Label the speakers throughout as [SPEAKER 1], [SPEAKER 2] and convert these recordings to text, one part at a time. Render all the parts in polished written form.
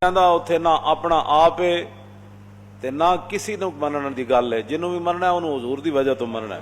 [SPEAKER 1] ਉੱਥੇ ਨਾ ਆਪਣਾ ਆਪ ਹੈ ਤੇ ਨਾ ਕਿਸੇ ਨੂੰ ਮੰਨਣ ਦੀ ਗੱਲ ਹੈ। ਜਿਹਨੂੰ ਵੀ ਮੰਨਣਾ ਉਹਨੂੰ ਹਜ਼ੂਰ ਦੀ ਵਜ੍ਹਾ ਤੋਂ ਮੰਨਣਾ ਹੈ।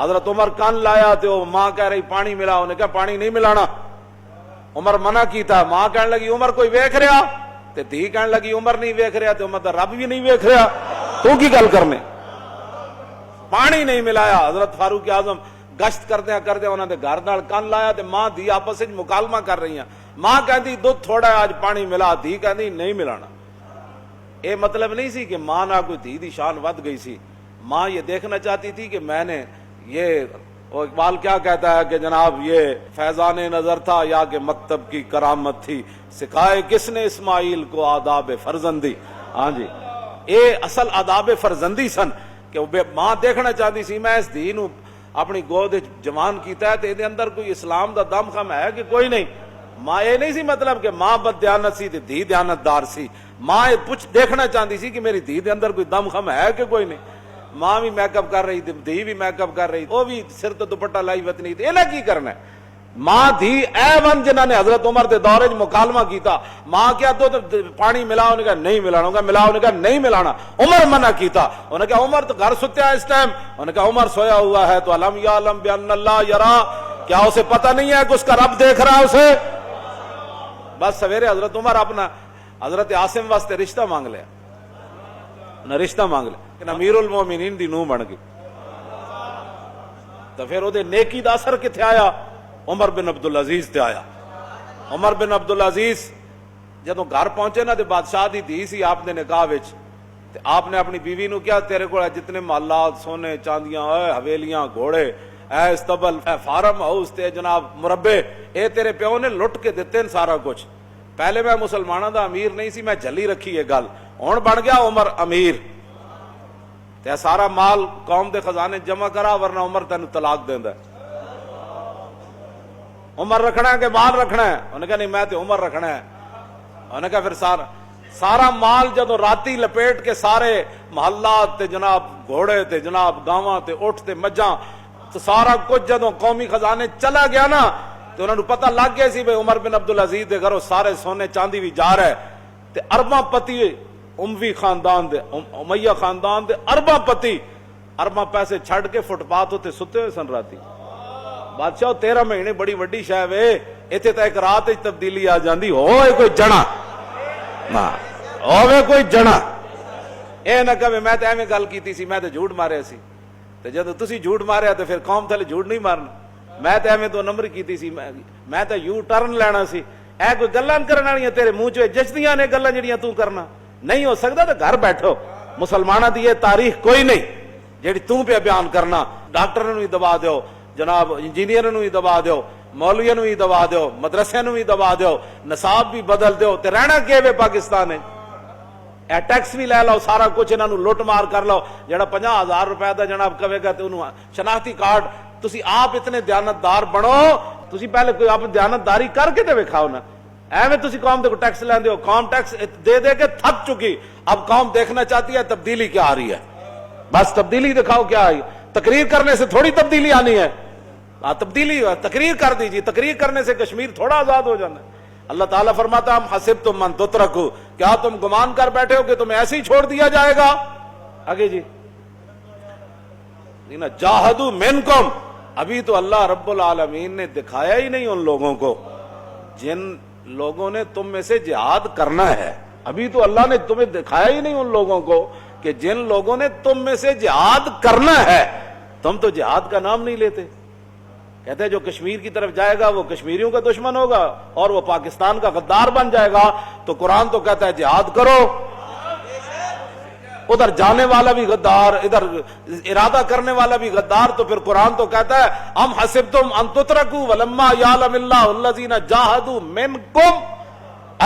[SPEAKER 1] حضرت عمر کان لایا تو ماں کہہ رہی پانی ملا، انہیں کہا پانی نہیں ملانا، عمر منع کیتا، ماں کہنے لگی عمر کوئی ویکھ رہا، تے دھی کہنے لگی عمر نہیں ویکھ رہا، تے عمر تے رب بھی نہیں ویکھ رہا، تو کی گل کرنے، پانی نہیں ملایا۔ حضرت فاروق اعظم گشت کردے انہوں نے گھر نال کان لایا تے ماں دھی آپس وچ مکالمہ کر رہی ہیں، ماں کہندی دودھ تھوڑا ہے آج پانی ملا، دھی کہندی نہیں ملانا۔ اے مطلب نہیں سی کہ ماں نہ کوئی دھی دی شان ود گئی سی، ماں یہ دیکھنا چاہتی تھی کہ میں نے یہ، اور اقبال کیا کہتا ہے کہ جناب یہ فیضان نظر تھا یا کہ مکتب کی کرامت تھی، سکھائے کس نے اسماعیل کو آداب فرزندی۔ ہاں جی، اے اصل آداب فرزندی سن کہ ماں دیکھنا چاہتی سی میں اس دھی نو اپنی گود جوان کیتا ہے تے دے اندر کوئی اسلام دا دم خم ہے کہ کوئی نہیں۔ ماں یہ نہیں سی مطلب کہ ماں بد دیانت سی تے دھی دیانت دار سی، ماں پوچھ دیکھنا چاہتی سی کہ میری دھی دے اندر کوئی دم خم ہے کہ کوئی نہیں۔ ماں بھی میک اپ کر رہی تھی، دھی بھی میک اپ کر رہی تھی، وہ بھی سر تو دوپٹہ لائی وطنی تھی، انہیں کی کرنا ہے؟ ماں دھی اے ون جنہوں نے حضرت عمر دے دورے مکالمہ کیتا، ماں کیا تو پانی ملا، انہیں کہا نہیں ملانا، انہیں کہا ملا، انہیں کہا نہیں ملانا، عمر منع کیتا، انہیں کہا عمر تو گھر سوتا ہے اس ٹائم، انہیں کہا عمر سویا ہوا ہے تو علم یعلم بان اللہ یرا، کیا اسے پتہ نہیں ہے کہ اس کا رب دیکھ رہا ہے اسے؟ بس سویرے حضرت عمر اپنا حضرت عاصم واسطے رشتہ مانگ لیا، نہ رشتہ مانگ لیا کہ امیر المومنین دی نو بن گئی، تو پھر وہ نیکی دا اثر کتنے آیا؟ عمر بن عبدالعزیز تے آیا۔ عمر بن عبدالعزیز جدوں گھر پہنچے نا تے بادشاہ دی دھی سی آپ نے نکاح وچ، تے آپ نے اپنی بیوی نو کیا تیرے کو جتنے محلات سونے چاندیاں اے حویلیاں گھوڑے اے استبل اے فارم ہاؤس تے جناب مربے اے تیرے پیو نے لٹ کے دیتے سارا کچھ، پہلے میں مسلمانوں دا امیر نہیں سی، میں جھلی رکھی یہ گل، ہن بن گیا عمر امیر، تے سارا مال قوم دے خزانے جمع کرا ورنہ عمر تینوں طلاق دیندا ہے۔ عمر رکھنا ہے کہ مال رکھنا ہے؟ انہوں نے کہا نہیں میں تے عمر رکھنا ہے۔ انہوں نے کہا پھر سارا مال جدو راتی لپیٹ کے سارے محلات تے جناب گھوڑے تے جناب گاواں تے اٹھ تے مجھاں تو سارا کچھ جدو قومی خزانے چلا گیا نا تو انہوں نے پتہ لگ گیا سی بھئی عمر بن عبدالعزیز دے گھروں سارے سونے چاندی بھی جا رہا ہے، تے ارباں پتی اموی خاندان دے امیہ خاندان دے ارباں پیسے چھڑ کے فٹ پاتھ ہوتے ستے ہوئے سن راتی۔ بادشاہ 13 مہینے بڑی وڈی شے وے، ایتھے تے ایک رات وچ تبدیلی آ جاندی، ہوئے کوئی جنا نا ہوئے کوئی جنا، اے نہ کہ میں تے ایویں گل کیتی سی، میں تے جھوٹ ماریا سی، تے جدوں تسی جھوٹ ماریا تے پھر قوم تھلے جھوٹ نہیں مارنا، میں تے ایویں تو نمبر کیتی سی، میں تے یو ٹرن لینا سی، اے کوئی گلاں کرن والیاں تیرے منہ چوں جچدیاں نے گلاں جڑیاں تو کرنا نہیں ہو سکدا تے گھر بیٹھو، مسلماناں دی یہ تاریخ کوئی نہیں جیڑی تو پہ بیان کرنا، ڈاکٹراں نوں ہی دبا دیو، جناب انجینئر نو ہی دبا دیو، مولویاں نو ہی دبا دیو، مدرسے نو ہی دبا دیو، نصاب بھی بدل دیو، تے رہنا کیے وے پاکستان ہے؟ اے ٹیکس بھی لے لو، سارا کچھ انہاں نو لوٹ مار کر لو، جڑا 50,000 روپے دا جناب کہے گا تے انہوں شناختی کارڈ، تسی آپ اتنے دیانتدار بنو، تسی پہلے کوئی آپ دیانتداری کر کے تے وکھاؤ نا، ایویں تسی قوم دے کو ٹیکس لیندے ہو، قوم ٹیکس دے دے کے تھک چکی، اب قوم دیکھنا چاہتی ہے تبدیلی کیا آ رہی ہے، بس تبدیلی دکھاؤ کیا آئی، تقریر کرنے سے تھوڑی تبدیلی آنی ہے، تبدیلی تقریر کر دیجیے، تقریر کرنے سے کشمیر تھوڑا آزاد ہو جانا ہے۔ اللہ تعالیٰ فرماتا ہم حسبتم من تترکوا، کیا تم گمان کر بیٹھے ہو کہ تمہیں ایسے ہی چھوڑ دیا جائے گا؟ آگے جی جاہدوا منکم، ابھی تو اللہ رب العالمین نے دکھایا ہی نہیں ان لوگوں کو جن لوگوں نے تم میں سے جہاد کرنا ہے، ابھی تو اللہ نے تمہیں دکھایا ہی نہیں ان لوگوں کو کہ جن لوگوں نے تم میں سے جہاد کرنا ہے، تم تو جہاد کا نام نہیں لیتے، کہتے ہیں جو کشمیر کی طرف جائے گا وہ کشمیریوں کا دشمن ہوگا اور وہ پاکستان کا غدار بن جائے گا، تو قرآن تو کہتا ہے جہاد کرو، ادھر جانے والا بھی غدار، ادھر ارادہ کرنے والا بھی غدار، تو پھر قرآن تو کہتا ہے ام حسبتم ان تترکوا ولما یعلم اللہ الذین جاہدوا منکم،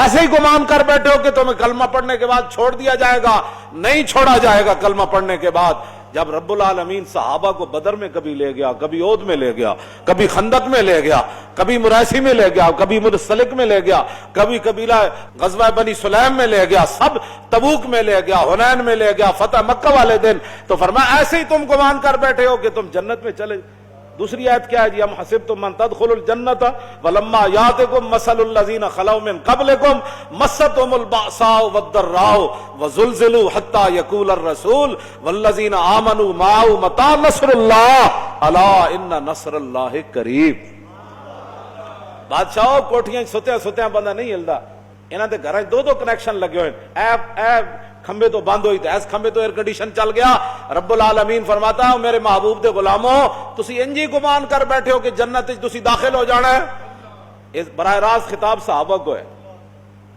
[SPEAKER 1] ایسے ہی گمان کر بیٹھے ہو کہ تمہیں کلمہ پڑھنے کے بعد چھوڑ دیا جائے گا، نہیں چھوڑا جائے گا کلمہ پڑھنے کے بعد۔ جب رب العالمین صحابہ کو بدر میں کبھی لے گیا، کبھی احد میں لے گیا، کبھی خندق میں لے گیا، کبھی مریسی میں لے گیا، کبھی منسلک میں لے گیا، کبھی قبیلہ غزوہ بنی سلیم میں لے گیا، سب تبوک میں لے گیا، حنین میں لے گیا، فتح مکہ والے دن، تو فرمایا ایسے ہی تم گمان کر بیٹھے ہو کہ تم جنت میں چلے، دوسری آیت کیا ہے جی؟ ام حسبتم من تدخلوا الجنۃ ولما یاتکم مثل الذین خلوا من قبلکم مستهم البأساء والضراء وزلزلوا حتى يقول الرسول والذین آمنوا معه متى نصر اللہ الا ان نصر اللہ قریب۔ بادشاہ کوٹھیاں ستیاں ستیاں بندہ نہیں ہلدا، انہاں دے گھراں دو دو کنیکشن لگے ہوئے، اے کھمبے تو بند ہوئی تھے، ایس کھمبے تو ایئر کنڈیشن چل گیا۔ رب العالمین فرماتا ہے میرے محبوب دے غلاموں تسی انجی گمان کر بیٹھے ہو کہ جنت وچ تسی داخل ہو جانا ہے۔ اس براہ راست خطاب صحابہ کو ہے،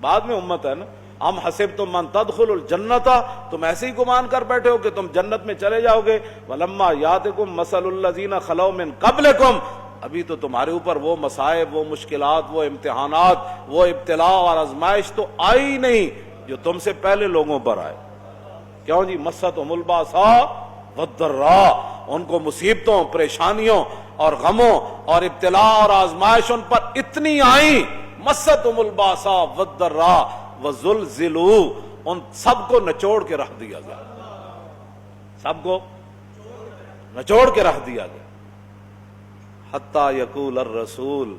[SPEAKER 1] بعد میں امت ہے نا۔ ام حسبتم من تدخلوا الجنۃ، تم ایسے ہی گمان کر بیٹھے ہو کہ تم جنت میں چلے جاؤ گے۔ ولما یاتکم مثل الذین خلوا من قبلکم، ابھی تو تمہارے اوپر وہ مصائب، وہ مشکلات، وہ امتحانات، وہ ابتلاء اور آزمائش تو آئی نہیں جو تم سے پہلے لوگوں پر آئے۔ کیوں جی؟ مستہم الباساء والضراء، ان کو مصیبتوں، پریشانیوں اور غموں اور ابتلاء اور آزمائش ان پر اتنی آئیں، مستہم الباساء والضراء وزلزلوا، ان سب کو نچوڑ کے رکھ دیا گیا، سب کو نچوڑ کے رکھ دیا گیا۔ حتیٰ یقول الرسول،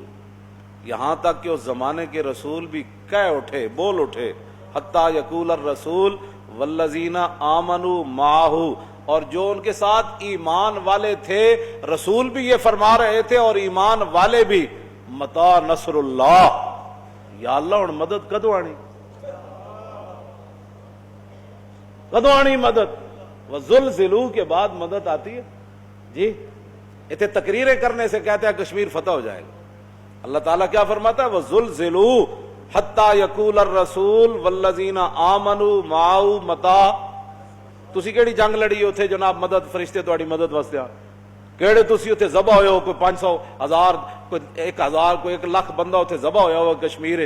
[SPEAKER 1] یہاں تک کہ اس زمانے کے رسول بھی کہہ اٹھے، بول اٹھے، حتیٰ یقول الرسول والذین آمنوا معہ، اور جو ان کے ساتھ ایمان والے تھے، رسول بھی یہ فرما رہے تھے اور ایمان والے بھی، متی نصر اللہ، یا اللہ ہن مدد کدو آنی، کدو آنی مدد؟ وزلزلوا کے بعد مدد آتی ہے جی۔ اتنے تقریریں کرنے سے کہتے ہیں کشمیر فتح ہو جائے گا۔ اللہ تعالیٰ کیا فرماتا ہے؟ وزلزلوا حتیٰ یقول الرسول والذین آمنوا معہ متی، تسی کیڑی جنگ لڑی اتھے جناب مدد فرشتے تہاڈی مدد واسطے آ کیڑے تسی اتھے ذبح ہوئے ہو، کوئی 500 1000 کوئی 1000 کوئی 1 لاکھ بندہ اتھے ذبح ہویا ہوا کشمیر،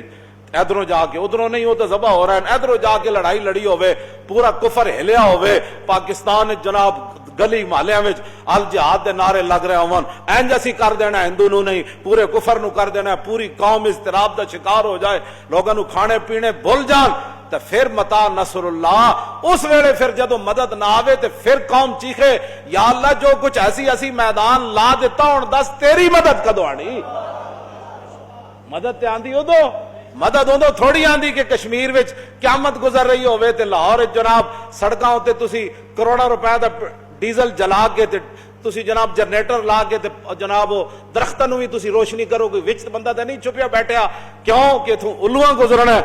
[SPEAKER 1] ادھروں جا کے ادھروں نہیں ہو تو ذبح ہو رہا ہے، ادھروں جا کے لڑائی لڑی ہوئے، پورا کفر ہلیا ہوئے، پاکستان جناب گلی محلیاں وچ الجہاد دے نعرے لگ رہے ہون، اینج اسی کر دینا ہندو نو نہیں پورے کفر نو کر دینا، پوری قوم اضطراب دا شکار ہو جائے، لوگاں نو کھانے پینے بھول جان، تو پھر متی نصر اللہ، اس ویلے پھر جدو مدد نہ آوے تو پھر قوم چیخے یا اللہ جو کچھ ایسی ایسی میدان لا دیتا ہوں، دس تیری مدد کدو آنی؟ مدد تے آندی ادو، مدد ادو تھوڑی آندی کہ کشمیر وچ قیامت گزر رہی ہوئے تے لاہور جناب سڑکاں تے تسی کروڑا روپے دا ڈیزل جلا کے تے تسی جناب جنریٹر لا کے تے جناب درختاں نو بھی تسی روشنی کرو، کوئی وچ بندہ تے نہیں چھپیا بیٹھیا، کیوں کہ اتھوں الواں گزرنا ہے،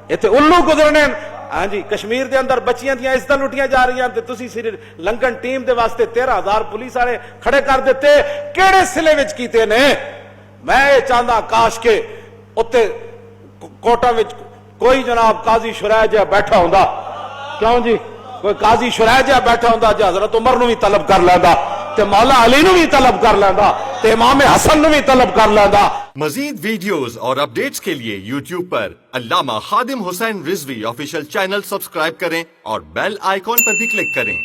[SPEAKER 1] ایتھے الو گزرنے۔ ہاں جی، کشمیر دے اندر بچیاں دیاں عزتاں لٹیاں جا رہی ہیں تے تسی صرف لنکن ٹیم دے واسطے 13,000 پولیس والے کھڑے کر دیتے، کیڑے سلے وچ کیتے نے؟ میں یہ چاہتا کاش کے اتنے کوٹا وچ کوئی جناب قاضی شرح جہا بیٹھا ہوندا، کیوں جی کوئی قاضی شرح جہا بیٹھا ہوندا جو حضرت عمر نو بھی طلب کر لیندا تے مولا علی نو بھی طلب کر لیندا تے امام حسن نو بھی طلب کر لیندا۔
[SPEAKER 2] مزید ویڈیوز اور اپڈیٹس کے لیے یوٹیوب پر علامہ Khadim Hussain Rizvi official channel subscribe کریں اور بیل آئیکن پر بھی کلک کریں۔